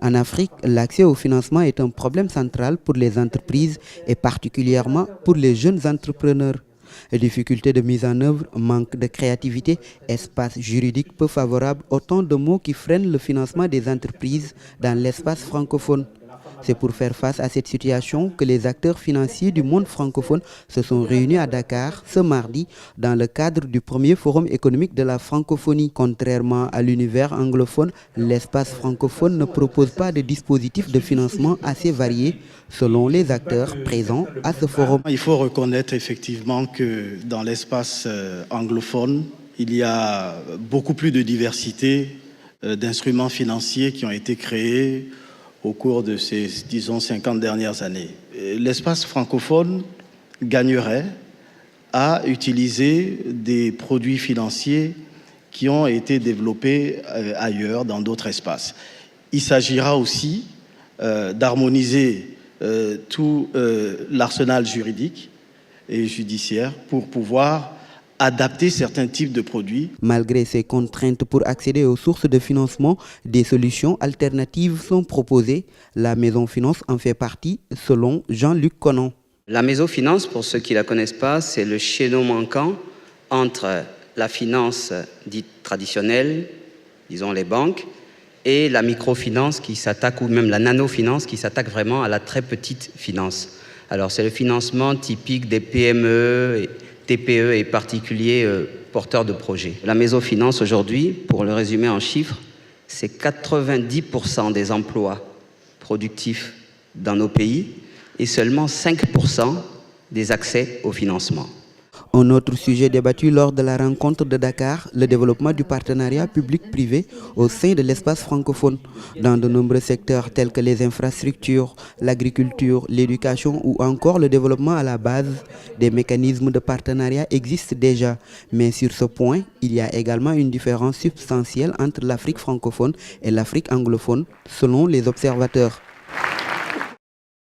En Afrique, l'accès au financement est un problème central pour les entreprises et particulièrement pour les jeunes entrepreneurs. Difficultés de mise en œuvre, manque de créativité, espace juridique peu favorable, autant de mots qui freinent le financement des entreprises dans l'espace francophone. C'est pour faire face à cette situation que les acteurs financiers du monde francophone se sont réunis à Dakar ce mardi dans le cadre du premier forum économique de la francophonie. Contrairement à l'univers anglophone, l'espace francophone ne propose pas de dispositifs de financement assez variés selon les acteurs présents à ce forum. Il faut reconnaître effectivement que dans l'espace anglophone, il y a beaucoup plus de diversité d'instruments financiers qui ont été créés au cours de ces, disons, 50 dernières années. L'espace francophone gagnerait à utiliser des produits financiers qui ont été développés ailleurs, dans d'autres espaces. Il s'agira aussi d'harmoniser tout l'arsenal juridique et judiciaire pour pouvoir adapter certains types de produits. Malgré ces contraintes pour accéder aux sources de financement, des solutions alternatives sont proposées. La Maison Finance en fait partie, selon Jean-Luc Conan. La Maison Finance, pour ceux qui ne la connaissent pas, c'est le chaînon manquant entre la finance dite traditionnelle, disons les banques, et la microfinance qui s'attaque, ou même la nanofinance qui s'attaque vraiment à la très petite finance. Alors c'est le financement typique des PME, TPE et particuliers porteurs de projets. La Maison Finance aujourd'hui, pour le résumer en chiffres, c'est 90% des emplois productifs dans nos pays et seulement 5% des accès au financement. Un autre sujet débattu lors de la rencontre de Dakar, le développement du partenariat public-privé au sein de l'espace francophone. Dans de nombreux secteurs tels que les infrastructures, l'agriculture, l'éducation ou encore le développement à la base, des mécanismes de partenariat existent déjà. Mais sur ce point, il y a également une différence substantielle entre l'Afrique francophone et l'Afrique anglophone, selon les observateurs.